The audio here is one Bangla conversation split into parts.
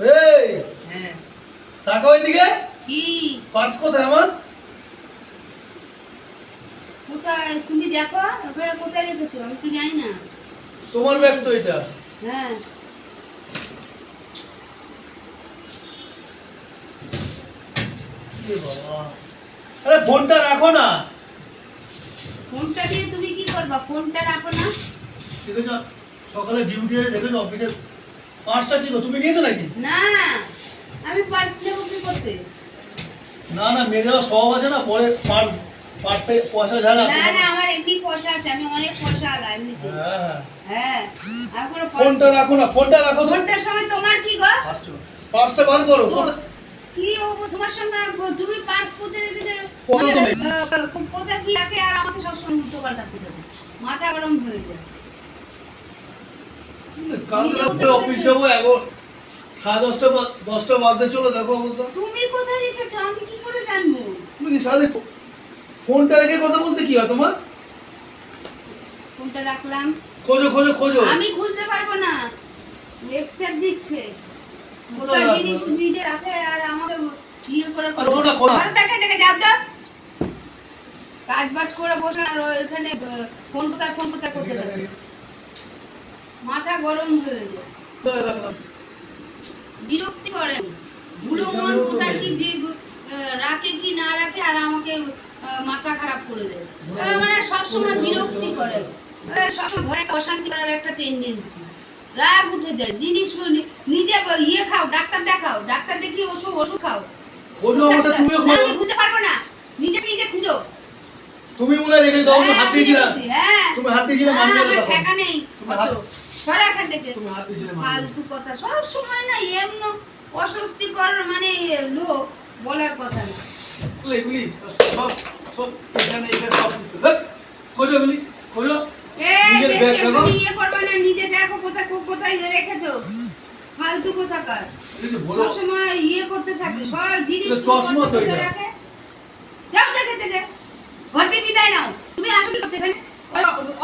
এই হ্যাঁ তাকাও এদিকে। কি পার্স কোথায় আমার? কোথায় তুমি দেখো, ওখানে কোথায় রেখেছো আমি তো জানি না। তোমার ব্যাগ তো এটা। হ্যাঁ এ বাবা, আরে ফোনটা রাখো না। ফোনটা দিয়ে তুমি কি করবা? ফোনটা রাখো না। দেখেছো সকালে ডিউটি হয়ে দেখেছো অফিসে পার্সটা কি গো, তুমি নিয়েছো নাকি? না আমি পার্স নেবো কি করতে? না না, মেয়েরা সব আছে না, পরে পার্সে পয়সা ঝাড়া। না না আমার এমনি পয়সা আছে, আমি অনেক পয়সা আলা এমনিতে। হ্যাঁ হ্যাঁ এখন ফোনটা রাখো না, ফোনটা রাখো তো। ফোনটার সময় তোমার কি গো? পার্সটা বার করো। কি তোমার সঙ্গে তুমি পার্স কোথায় রেখেছো? কোথায় কি রাখে আর আমাকে সবসময় উল্টো পাল্টাতে দেবে, মাথা গরম হয়ে যায়। কালকে অফিস যাবো, 10:30 বাজতে চলো, দেখো অবস্থা। তুমি কোথায় রেখেছো আমি কি করে জানবো? তুমি কি সাথে ফোনটা রেখে কথা বলতে কি হয় তোমার? ফোনটা রাখলাম। খোঁজো খোঁজো খোঁজো। আমি খুঁজতে পারবো না, লেকচার দিচ্ছে। কোথায় জিনিস নিজে রাখে আর আমাকে ইয়ে করে দেখে যাও তো। কাজ বাজ করে বসে আর এখানে ফোন কোথায় করতে থাকে, মাথা গরম হয়ে যায়, বিরক্তি করে। ভুলো মন কোথায় কি যে রাখে কি না রাখে আর আমাকে মাথা খারাপ করে দেয়। মানে সবসময় বিরক্তি করে, সবসময় ঘরে অশান্তি করার একটা টেন্ডেন্সি, রাগ উঠে যায়। জিনিস নিজে ইয়ে খাও, ডাক্তার দেখাও, ডাক্তার দেখিয়ে ওষুধ খাও। খোঁজো আমাকে, তুমিও খোঁজো। আমি বুঝতে পারবো না, নিজে খুঁজো। তুমি মনে রেখে দাও, আমি হাত দিয়েছিলাম। হ্যাঁ তুমি হাত দিয়েছিলে মানে আমার ঠেকা নেই। সরা এখান থেকে, তুমি হাত দিয়েছিলে ফালতু কথা সব সময় না, এমন অস্বস্তিকর মানে লোক বলার কথা না। এগুলি সব সব এখানে সব খোঁজো, এগুলি খোঁজো। নিজের ব্যাগ দেখো। তুমি ইয়ে করবে না, নিজে দেখো কোথায় রেখেছো। ফালতু কোথাকার, সবসময় ইয়ে করতে থাকে, সব জিনিস চশমা তো এটা। রাখে। যাও দেখে ঘরে বিদায় নাও। তুমি আসো কি করতে এখানে?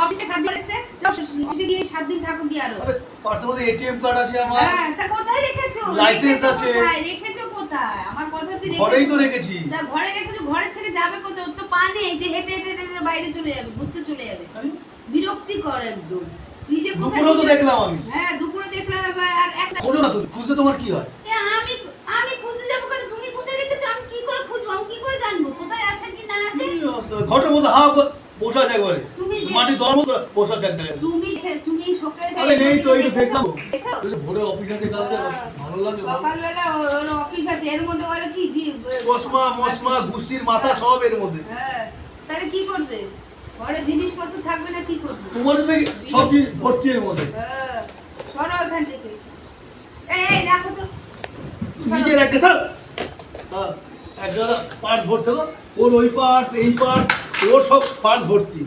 অফিসে 7 দিন এসেছে, যাও অফিসে গিয়ে 7 দিন থাকো কি আরো। আরে পার্সের মধ্যে এটিএম কার্ড আছে আমার। হ্যাঁ তা কোথায় রেখেছো? লাইসেন্স আছে। কোথায় রেখেছো? কোথায়? আমার কথা হচ্ছে ঘরেই তো রেখেছি। তা ঘরে রেখেছো, ঘরের থেকে যাবে কোথায়? ওর তো পা নেই যে হেঁটে বাইরে চলে যাবে, ঘুরতে চলে যাবে। বিরক্তিকর একদম। নিজে দুপুরেও তো দেখলাম আমি। হ্যাঁ দুপুরে দেখলাম আর একটা খোঁজো না, তুমি খুঁজতে তোমার কি হয়? আমি খুঁজে যাবো কেন? তুমি কোথায় রেখেছো আমি কি করে খুঁজবো? আমি কি করে জানবো কোথায় আছে কি না আছে? ঘরের মধ্যে বসা যায় ঘরে, তুমি মাটি দর মতো বসা যায়। তুমি শোকেস আরে নেই তো, এই তো দেখলাম ভোরে অফিস আছে কালকে, ভালো লাগে। সকালবেলা ওর অফিস আছে, এর মধ্যে বলে কি চশমা গুষ্টির মাথা সব এর মধ্যে। হ্যাঁ তাহলে কি করবে? ঘরে জিনিসপত্র থাকবে না, কি করবে? তোমার সব ভর্তি এর মধ্যে। হ্যাঁ সরো এখান থেকে। এই রাখো তো, নিজের একটা থাক এক জায়গা পার্স ভর্তি, ওর ওই পার্স এই পার্স, ওর সব পার্স ভর্তি,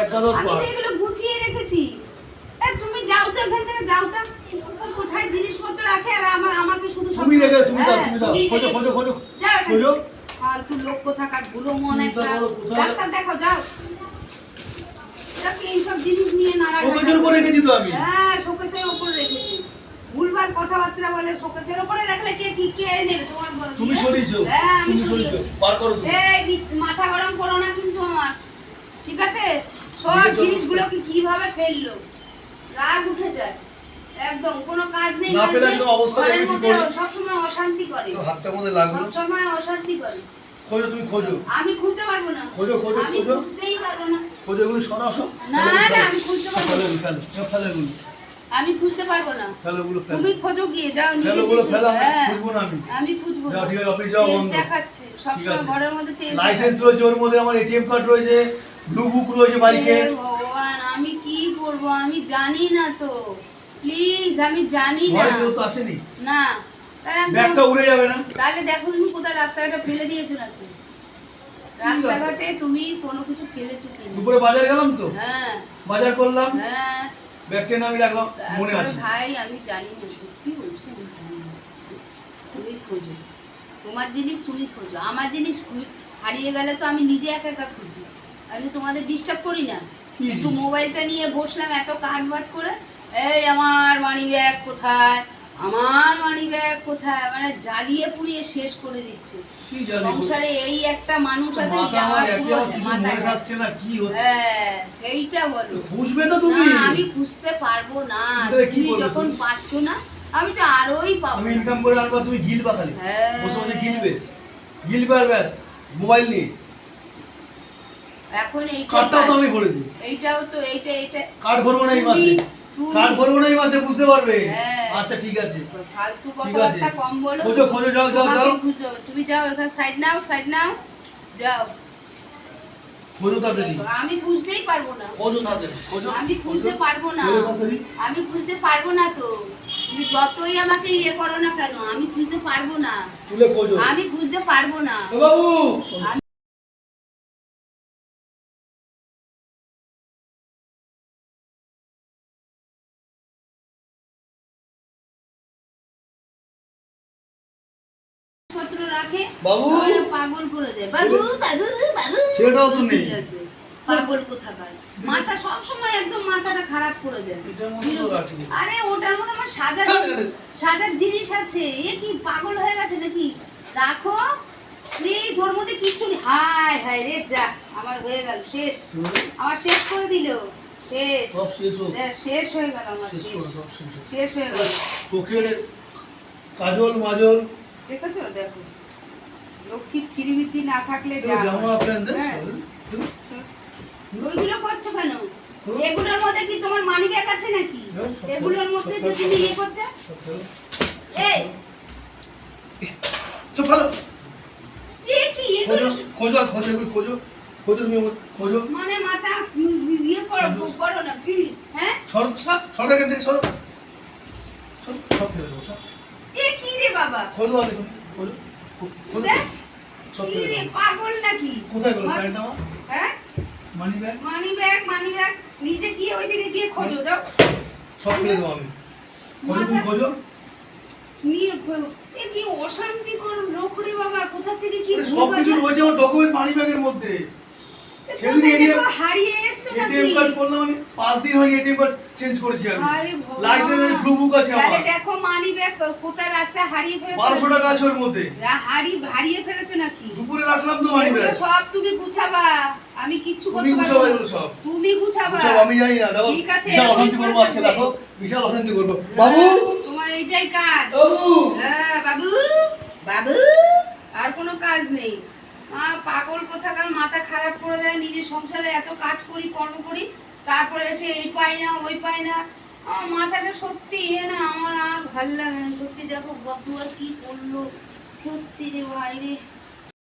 এক জায়গা আমি পার্স। এগুলো গুছিয়ে রেখেছি। তুমি যাও তো এখান থেকে, যাও তো। কোথায় জিনিসপত্র রাখে আর আমাকে শুধু তুমি রেখে তুমি যাও, তুমি যাও, খোঁজো খোঁজো খোঁজো যাও খোঁজো। ফালতু লোক কোথাকার, ভুলো মন একটা। ডাক্তার দেখো যাও। এই সব জিনিস নিয়ে নাড়াঘাটা। শোকেজের উপর রেখেছি তো আমি। হ্যাঁ শোকেসের উপর রেখেছি। ভুলভাল কথাবার্তা বলে, শোকেসের উপরে রাখলে কে নেবে তোমার? তুমি সরিয়েছো। হ্যাঁ আমি তুমি সরিয়েছো, বার করো তুমি। এই মাথা গরম করো না কিন্তু আমার, ঠিক আছে? সব জিনিসগুলোকে কিভাবে ফেললো, রাগ উঠে যায় একদম। কোনো কাজ নেই, না পেলে একদম অবস্থা দেখে কি করি। সবসময় অশান্তি করে, হাতটার মধ্যে লাগলো। সবসময় অশান্তি করে। খোঁজো, তুমি খোঁজো। আমি খুঁজতে পারবো না, খোঁজো খোঁজো আমি খোঁজো খুঁজতেই পারবো না। খোঁজো, এগুলো সরাও সব। না আমি খুঁজতে পারবো না, ফেলো এগুলো, আমি খুঁজতে পারবো না। ফেলো এগুলো, ফেলো তুমি খোঁজো গিয়ে, যাও নিজে। ফেলো এগুলো, ফেলো। হ্যাঁ, খুঁজবো না আমি। আমি খুঁজবো না। যাও, ঠিক আছে, অফিস যাও, তেজ বন্ধ। দেখাচ্ছে সবসময় ঘরের মধ্যে, তেজ লাইসেন্স রয়েছে ওর মধ্যে, আমার এটিএম কার্ড রয়েছে, ব্লু বুক রয়েছে বাইকে। হে ভগবান আমি কি করব? আমি জানি না তো, প্লিজ আমি জানি না। ঘরে কেউ তো আসেনি, না তাহলে আমি ব্যাগটা উড়ে যাবে না? তাহলে দেখো তুমি কোথায় রাস্তাঘাটে ফেলে দিয়েছো নাকি? রাস্তাঘাটে তুমি কোনো কিছু ফেলেছো কি? দুপুরে বাজার গেলাম তো, হ্যাঁ বাজার করলাম, হ্যাঁ ব্যাগটা নামি রাখলাম, মনে তারপরে আছে। ভাই আমি জানি না, সত্যি বলছি আমি জানি না। তুমি খোঁজো, তোমার জিনিস তুমি খোঁজো, আমার জিনিস হারিয়ে গেলে তো আমি নিজে একা খুঁজি। আমি তোমাদের ডিস্টার্ব করি না, একটু মোবাইলটা নিয়ে বসলাম এত কাজ বাজ করে, এই আমার মানি ব্যাগ কোথায়, আমার মানি ব্যাগ কোথায়, মানে জ্বালিয়ে পুড়িয়ে শেষ করে দিচ্ছে। কি জানি সংসারে এই একটা মানুষ আছে মাথা যাওয়ার আমার পুরো কিছু মাথা মনে থাকছে না কি হচ্ছে। হ্যাঁ সেইটা বলো। খুঁজবে তো তুমি। না, আমি খুঁজতে পারবো না, তাহলে কি তুমি করবে যখন তুমি? পাচ্ছ না আমি তো আরোই পাবো আমি না। ইনকাম করে আনবা, তুমি গিলবা খালি। হ্যাঁ। বসে বসে গিলবে আর ব্যাস মোবাইল নিয়ে। এখন কার্ডটাও তো আমি ভরে দিই। এইটাও তো এইটা কার্ড ভরবো না এই মাসে, কার্ড ভরবো না এই মাসে, বুঝতে পারবে। হ্যাঁ। আচ্ছা ঠিক আছে ফালতু ঠিক কথাবার্তা আছে। কম বলো। খোঁজো খোঁজো, যাও যাও তোমাকে যাও খুঁজো, তুমি যাও এখানে সাইড নাও যাও। খোঁজো তাড়াতাড়ি, আমি খুঁজতেই পারবো না, খোঁজো তাড়াতাড়ি খোঁজো। আমি খুঁজতে পারবো না, খোঁজো তাড়াতাড়ি। আমি খুঁজতে পারবো না তো। তুমি যতই আমাকে ইয়ে করো না কেন, আমি খুঁজতে পারবো না, তুলে খোঁজো। আমি খুঁজতে পারবো না। ও বাবু, পত্র রাখে বাবু। তাহলে পাগল করে দেয়। বাবু বাবু বাবু সেটাও তো নেই। ঠিক আছে, পাগল কোথাকার, মাথা সব সময় একদম মাথাটা খারাপ করে দেয়। এটার মধ্যে তো রাখিনি। আরে ওটার মধ্যে আমার সাজার জিনিস আছে, এ কি পাগল হয়ে গেছে নাকি? রাখো প্লিজ, ওর মধ্যে কিচ্ছু নেই। হায় হায় রে, যা আমার হয়ে গেল শেষ, আমার শেষ করে দিল, শেষ সব শেষ হোক। শেষ হয়ে গেল আমার, শেষ শেষ করো, সব শেষ হোক। শেষ হয়ে গেল। চোখের কাজল মাজল, দেখেছো, দেখো লক্ষ্মীর ছিড়িবিদ্যি না থাকলে যা জামা প্যান্ট দেন। হ্যাঁ। ওইগুলো করছো কেন? এগুলোর মধ্যে কি তোমার মানি ব্যাগ আছে নাকি? এগুলোর মধ্যে যে তুমি ইয়ে করছো, এই চুপ করো। এ কি এগুলো? খোঁজো খোঁজো খোঁজো এগুলো খোঁজো, খোঁজো তুমি খোঁজো। মানে মাথা ইয়ে করো না কি? হ্যাঁ সর সর এখান থেকে সর, সব ফেলে দেবো সব। এ কি রে বাবা? খোঁজো আগে তুমি, খোঁজো খোঁজো দেখ, সব কি ফেলে রে দেবো। পাগল নাকি? কোথায় গেল প্যান্ট আমার? হ্যাঁ মানি ব্যাগ মানি ব্যাগ নিচে গিয়ে ওইদিকে গিয়ে খোঁজো, যাও সব ফেলে দেবো আমি। খোঁজো তুমি খোঁজো। নিয়ে এ কি অশান্তিকর লোক রে বাবা, কোথা থেকে কি সব কিছু রয়েছে আমার ডকুমেন্ট মানি ব্যাগের মধ্যে। সেদিন এটিএম হারিয়ে এসছো নাকি? এটিএম কার্ড করলাম আমি, 5 দিন হয়ে এটিএম কার্ড চেঞ্জ করেছি আমি। আরে ভগবান, লাইসেন্স আছে, ব্লু বুক আছে তাহলে আমার। দেখো মানি ব্যাগ কোথায় রাস্তায় হারিয়ে ফেলেছো? 1200 টাকা আছে ওর মধ্যে। হারিয়ে ফেলেছো নাকি? দুপুরে রাখলাম তো মানি এগুলো ব্যাগ। সব তুমি গুছাবা, আমি কিচ্ছু তুমি করতে গুছাবে পারবো না। এগুলো সব। তুমি গুছাবা, বুঝছো, আমি জানি না দেখো। ঠিক আছে, বিশাল এরকম অশান্তি করবো করে আজকে, থাকবে। দেখো বিশাল অশান্তি করবো। বাবু তোমার এইটাই কাজ। বাবু হ্যাঁ বাবু বাবু, আর কোনো কাজ নেই। পাগল কোথাকার, মাথা খারাপ করে দেয়। নিজের সংসারে এত কাজ করি, কর্ম করি, তারপরে এসে এই পাই না ওই পাই না। আমার মাথাটা সত্যি না, আমার আর ভাল লাগে না সত্যি। দেখো বদুয়ার কি করলো, সত্যি রে ভাই রে।